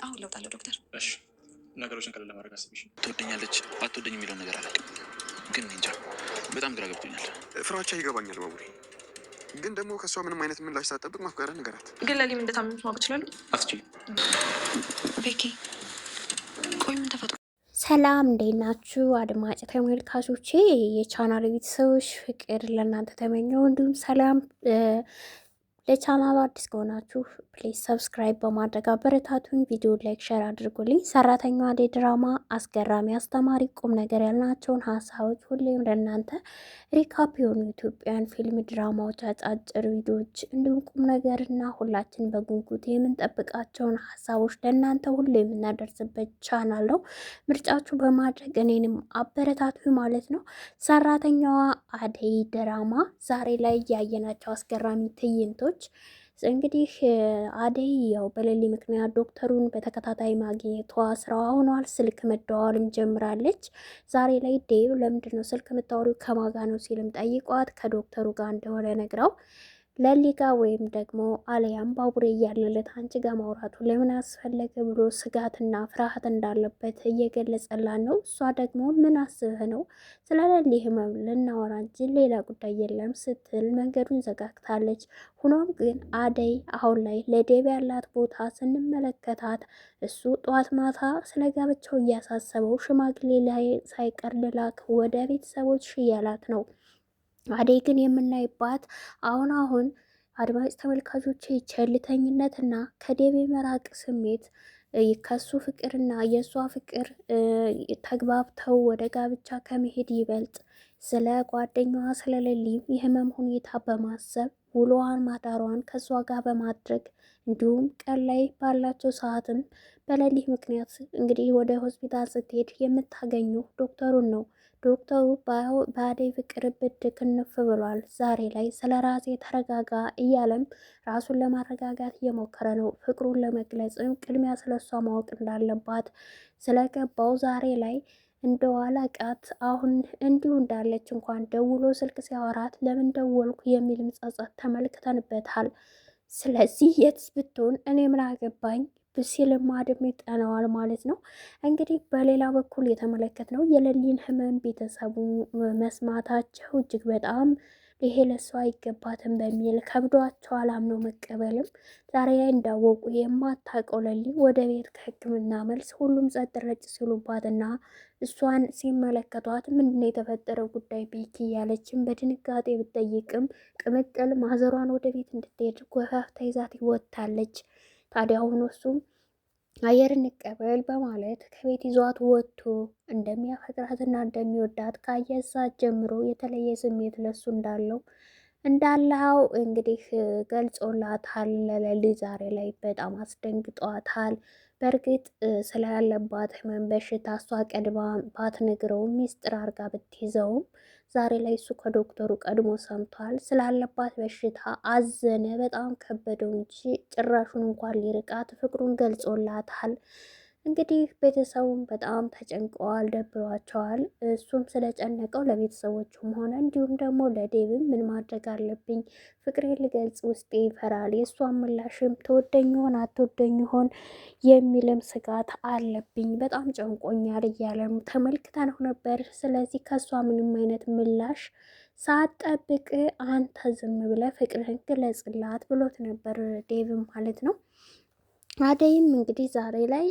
አሁን ለውጥ አለው ዶክተር። እሺ ነገሮችን ቀለል ለማድረግ አስብሽ። ትወደኛለች አትወደኝ የሚለውን ነገር አላውቅም፣ ግን እንጃ በጣም ግራ ገብቶኛል። ፍራቻ ይገባኛል ባቡሬ፣ ግን ደግሞ ከእሷ ምንም አይነት ምላሽ ሳትጠብቅ ማፍቀርህን ንገራት። ግን ለሊም እንደታመመች ማወቅ ይችላሉ። አትችይም። ቤኪ ቆይ ምን ተፈጥሮ? ሰላም እንዴት ናችሁ አድማጭ ተመልካቾቼ፣ የቻናል ቤተሰቦች ፍቅር ለእናንተ ተመኘው። እንዲሁም ሰላም ለቻናሉ አዲስ ከሆናችሁ ፕሊዝ ሰብስክራይብ በማድረግ አበረታቱኝ። ቪዲዮ ላይክ ሸር አድርጉልኝ። ሰራተኛዋ አደይ ድራማ አስገራሚ፣ አስተማሪ፣ ቁም ነገር ያልናቸውን ሀሳቦች ሁሌም ለእናንተ ሪካፕ የሆኑ ኢትዮጵያን ፊልም ድራማዎች፣ አጫጭር ቪዲዮዎች እንዲሁም ቁም ነገርና ሁላችን በጉጉት የምንጠብቃቸውን ሀሳቦች ለእናንተ ሁሌ የምናደርስበት ቻናል ነው። ምርጫችሁ በማድረግ እኔንም አበረታቱኝ ማለት ነው። ሰራተኛዋ አደይ ድራማ ዛሬ ላይ ያየናቸው አስገራሚ ትዕይንቶች እንግዲህ አደይ ያው በሌሊ ምክንያት ዶክተሩን በተከታታይ ማግኘቷ ስራዋ ሆኗል። ስልክ መደዋወልም ጀምራለች። ዛሬ ላይ ዴቭ ለምንድን ነው ስልክ የምታወሪው ከማጋ ነው ሲልም ጠይቋት ከዶክተሩ ጋር እንደሆነ ነግራው ለሊጋ ወይም ደግሞ አለያም ባቡሬ እያለለት አንቺ ጋር ማውራቱ ለምን አስፈለገ ብሎ ስጋትና ፍርሃት እንዳለበት እየገለጸላት ነው። እሷ ደግሞ ምን አስበህ ነው ስለ ለሊ ህመም ልናወራ እንጂ ሌላ ጉዳይ የለም ስትል መንገዱን ዘጋግታለች። ሆኖም ግን አደይ አሁን ላይ ለዴብ ያላት ቦታ ስንመለከታት እሱ ጠዋት ማታ ስለ ጋብቻው እያሳሰበው ሽማግሌ ላይ ሳይቀር ልላክ ወደ ቤተሰቦች እያላት ነው። አደይ ግን የምናይባት አሁን አድማጭ ተመልካቾች ቸልተኝነትና ከዴብ የመራቅ ስሜት ከሱ ፍቅርና የእሷ ፍቅር ተግባብተው ወደ ጋብቻ ከመሄድ ይበልጥ ስለ ጓደኛዋ ስለሌሊ የህመም ሁኔታ በማሰብ ውሎዋን ማዳሯን ከእሷ ጋር በማድረግ እንዲሁም ቀን ላይ ባላቸው ሰዓትም በሌሊ ምክንያት እንግዲህ ወደ ሆስፒታል ስትሄድ የምታገኘው ዶክተሩን ነው። ዶክተሩ በአደይ ፍቅር ብድ ክንፍ ብሏል። ዛሬ ላይ ስለ ራሴ ተረጋጋ እያለም ራሱን ለማረጋጋት እየሞከረ ነው። ፍቅሩን ለመግለጽም ቅድሚያ ስለሷ ማወቅ እንዳለባት ስለገባው ዛሬ ላይ እንደዋላቃት አሁን እንዲሁ እንዳለች እንኳን ደውሎ ስልክ ሲያወራት ለምን ደወልኩ የሚልም ጸጸት ተመልክተንበታል። ስለዚህ የትስ ብትሆን እኔ ምን አገባኝ ሲልም አድም ይጠነዋል ማለት ነው። እንግዲህ በሌላ በኩል የተመለከትነው የሌሊን ህመም ቤተሰቡ መስማታቸው እጅግ በጣም ይሄ ለሷ አይገባትም በሚል ከብዷቸው አላምነው መቀበልም ዛሬ ላይ እንዳወቁ የማታውቀው ሌሊ ወደ ቤት ከሕክምና መልስ ሁሉም ጸጥ ረጭ ሲሉባትና እሷን ሲመለከቷት ምንድነው የተፈጠረው ጉዳይ ቤኪ እያለችም በድንጋጤ ብትጠይቅም ቅምጥል ማዘሯን ወደ ቤት እንድትሄድ ጎፋፍታ ይዛት ይወጣለች። ታዲያ አሁን እሱም አየር እንቀበል በማለት ከቤት ይዟት ወጥቶ እንደሚያፈቅራትና እንደሚወዳት ካየሳ ጀምሮ የተለየ ስሜት ለሱ እንዳለው እንግዲህ ገልጾላታል። ለሌሊ ዛሬ ላይ በጣም አስደንግጧታል። በእርግጥ ስላለባት ህመም በሽታ እሷ ቀድማ ባትነግረውም ሚስጥር አርጋ ብትይዘውም ዛሬ ላይ እሱ ከዶክተሩ ቀድሞ ሰምቷል። ስላለባት በሽታ አዘነ፣ በጣም ከበደው እንጂ ጭራሹን እንኳን ሊርቃት ፍቅሩን ገልጾላታል። እንግዲህ ቤተሰቡም በጣም ተጨንቀዋል፣ ደብሯቸዋል። እሱም ስለጨነቀው ለቤተሰቦቹም ሆነ እንዲሁም ደግሞ ለዴብም ምን ማድረግ አለብኝ ፍቅሬን ልገልጽ ውስጤ ይፈራል፣ የእሷን ምላሽም ተወደኝ ይሆን አትወደኝ ይሆን የሚልም ስጋት አለብኝ፣ በጣም ጨንቆኛል እያለም ተመልክተነው ነበር። ስለዚህ ከእሷ ምንም አይነት ምላሽ ሳትጠብቅ አንተ ዝም ብለህ ፍቅርህን ግለጽላት ብሎት ነበር ዴብም ማለት ነው። አደይም እንግዲህ ዛሬ ላይ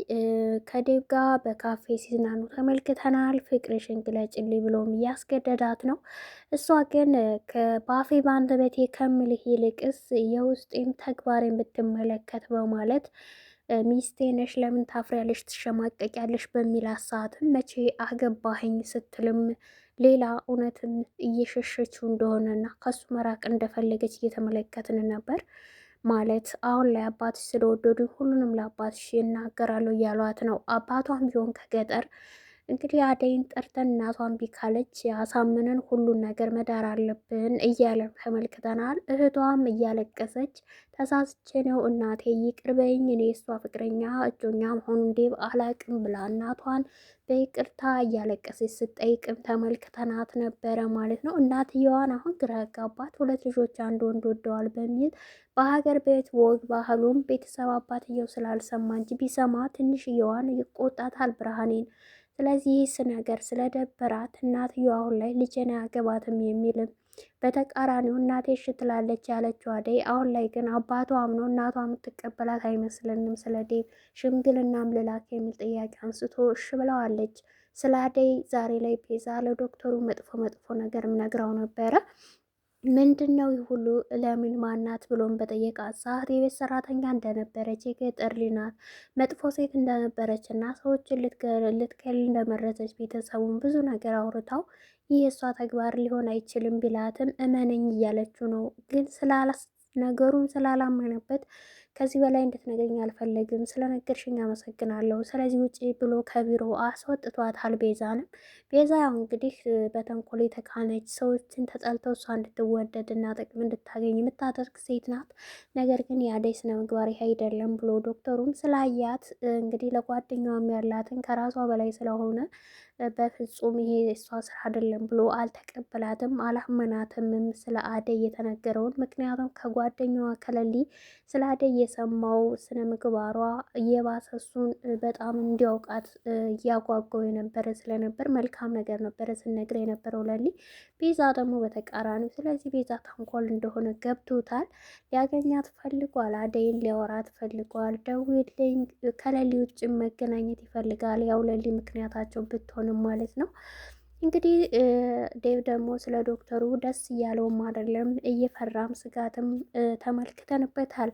ከዴብ ጋር በካፌ ሲዝናኑ ተመልክተናል። ፍቅርሽን ግለጭልኝ ብሎም እያስገደዳት ነው። እሷ ግን በአፌ በአንደበቴ ከምልህ ይልቅስ የውስጤም ተግባሬን ብትመለከት በማለት ሚስቴ ነሽ ለምን ታፍሪያለሽ ትሸማቀቂያለሽ በሚል ሰዓትም መቼ አገባኸኝ ስትልም ሌላ እውነትን እየሸሸችው እንደሆነና ከሱ መራቅ እንደፈለገች እየተመለከትን ነበር። ማለት አሁን ላይ አባትሽ ስለወደዱ ሁሉንም ለአባትሽ ይናገራሉ እያሏት ነው። አባቷም ቢሆን ከገጠር እንግዲህ አደይን ጠርተን እናቷን ቢካለች ያሳምነን ሁሉን ነገር መዳር አለብን እያለ ተመልክተናል። እህቷም እያለቀሰች ተሳስቼ ነው እናቴ ይቅር በይኝ፣ እኔ እሷ ፍቅረኛ እጮኛ መሆኑ እንዴ አላቅም ብላ እናቷን በይቅርታ እያለቀሰች ስጠይቅም ተመልክተናት ነበረ ማለት ነው። እናትየዋን አሁን ግራ ያጋባት 2 ልጆች አንድ ወንድ ወደዋል በሚል በሀገር ቤት ወግ ባህሉም ቤተሰብ አባትየው ስላልሰማ እንጂ ቢሰማ ትንሽየዋን ይቆጣታል ብርሃኔን። ስለዚህ ይህስ ነገር ስለደበራት እናትየው አሁን ላይ ልጄን አያገባትም የሚልም በተቃራኒው እናቴ እሺ ትላለች ያለችው አደይ አሁን ላይ ግን አባቷ አምኖ እናቷ የምትቀበላት አይመስልንም። ስለ ዴቭ ሽምግልናም ልላክ የሚል ጥያቄ አንስቶ እሺ ብለዋለች። ስለ አደይ ዛሬ ላይ ቤዛ ለዶክተሩ መጥፎ ነገር ነግራው ነበረ። ምንድን ነው ይህ ሁሉ ለምን ማናት ብሎም በጠየቃት ሰዓት የቤት ሰራተኛ እንደነበረች የገጠር ልጅ ናት፣ መጥፎ ሴት እንደነበረች እና ሰዎችን ልትገል እንደመረዘች ቤተሰቡን ብዙ ነገር አውርታው ይህ የእሷ ተግባር ሊሆን አይችልም ቢላትም እመነኝ እያለችው ነው። ግን ነገሩን ስላላመነበት ከዚህ በላይ እንድትነግረኝ አልፈለግም፣ ስለነገርሽኝ አመሰግናለሁ፣ ስለዚህ ውጪ ብሎ ከቢሮ አስወጥቷታል። ቤዛንም ቤዛ ያው እንግዲህ በተንኮል የተካነች ሰዎችን ተጠልተው እሷ እንድትወደድ እና ጥቅም እንድታገኝ የምታደርግ ሴት ናት። ነገር ግን የአደይ ስነ ምግባር ይሄ አይደለም ብሎ ዶክተሩም ስላያት እንግዲህ ለጓደኛዋም ያላትን ከራሷ በላይ ስለሆነ በፍጹም ይሄ እሷ ስራ አይደለም ብሎ አልተቀበላትም፣ አላመናትምም ስለ አደይ የተነገረውን። ምክንያቱም ከጓደኛዋ ከለሊ ስለ አደይ የሰማው ስነ ምግባሯ እየባሰ እሱን በጣም እንዲያውቃት እያጓጓው የነበረ ስለነበር መልካም ነገር ነበረ ስነግር የነበረው ለሊ። ቤዛ ደግሞ በተቃራኒው። ስለዚህ ቤዛ ተንኮል እንደሆነ ገብቶታል። ሊያገኛት ፈልጓል። አደይን ሊያወራት ፈልጓል። ደውልኝ ከለሊ ውጭ መገናኘት ይፈልጋል። ያው ለሊ ምክንያታቸው ብትሆንም ማለት ነው። እንግዲህ ዴቭ ደግሞ ስለ ዶክተሩ ደስ እያለውም አይደለም፣ እየፈራም ስጋትም ተመልክተንበታል።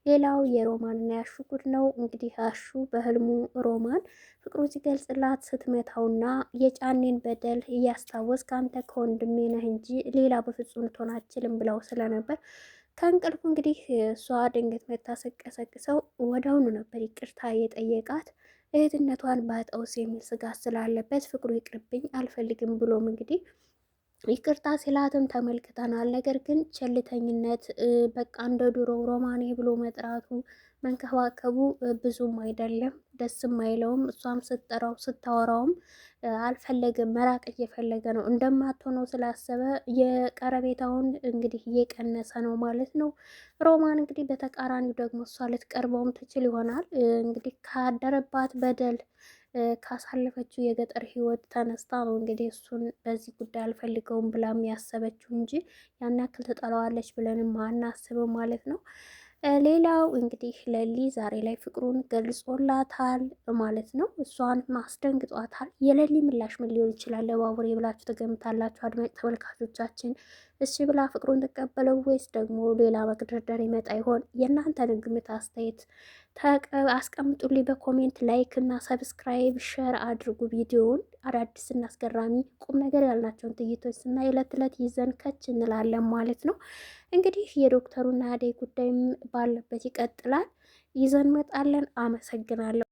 ሌላው የሮማንና ያሹ ጉድ ነው። እንግዲህ አሹ በህልሙ ሮማን ፍቅሩ ሲገልጽላት ስትመታውና የጫኔን በደል እያስታወስ ከአንተ ከወንድሜ ነህ እንጂ ሌላ በፍጹም ልትሆን አትችልም ብለው ስለነበር ከእንቅልፉ እንግዲህ እሷ ድንገት መታሰቀሰቅሰው ወዲያውኑ ነበር ይቅርታ የጠየቃት። እህትነቷን ባጣውስ የሚል ስጋት ስላለበት ፍቅሩ ይቅርብኝ አልፈልግም ብሎም እንግዲህ ይቅርታ ሲላትም ተመልክተናል። ነገር ግን ቸልተኝነት በቃ እንደ ድሮ ሮማኔ ብሎ መጥራቱ መንከባከቡ ብዙም አይደለም፣ ደስም አይለውም። እሷም ስትጠራው ስታወራውም አልፈለግም፣ መራቅ እየፈለገ ነው። እንደማትሆነው ስላሰበ የቀረቤታውን እንግዲህ እየቀነሰ ነው ማለት ነው። ሮማን እንግዲህ በተቃራኒው ደግሞ እሷ ልትቀርበውም ትችል ይሆናል። እንግዲህ ካደረባት በደል ካሳለፈችው የገጠር ህይወት ተነስታ ነው እንግዲህ እሱን በዚህ ጉዳይ አልፈልገውም ብላም ያሰበችው እንጂ ያን ያክል ትጠላዋለች ብለንም አናስብም ማለት ነው። ሌላው እንግዲህ ለሊ ዛሬ ላይ ፍቅሩን ገልጾላታል ማለት ነው። እሷን ማስደንግጧታል። የለሊ ምላሽ ምን ሊሆን ይችላል ለባቡሬ ብላችሁ ተገምታላችሁ አድማጭ ተመልካቾቻችን? እሺ ብላ ፍቅሩን ተቀበለው ወይስ ደግሞ ሌላ መግደርደር ይመጣ ይሆን? የእናንተን ግምት አስተያየት አስቀምጡልኝ በኮሜንት። ላይክ እና ሰብስክራይብ ሸር አድርጉ ቪዲዮውን። አዳዲስ እና አስገራሚ ቁም ነገር ያልናቸውን ትዕይንቶች እና የዕለት ዕለት ይዘን ከች እንላለን ማለት ነው። እንግዲህ የዶክተሩና አደይ ጉዳይም ባለበት ይቀጥላል፣ ይዘን መጣለን። አመሰግናለሁ።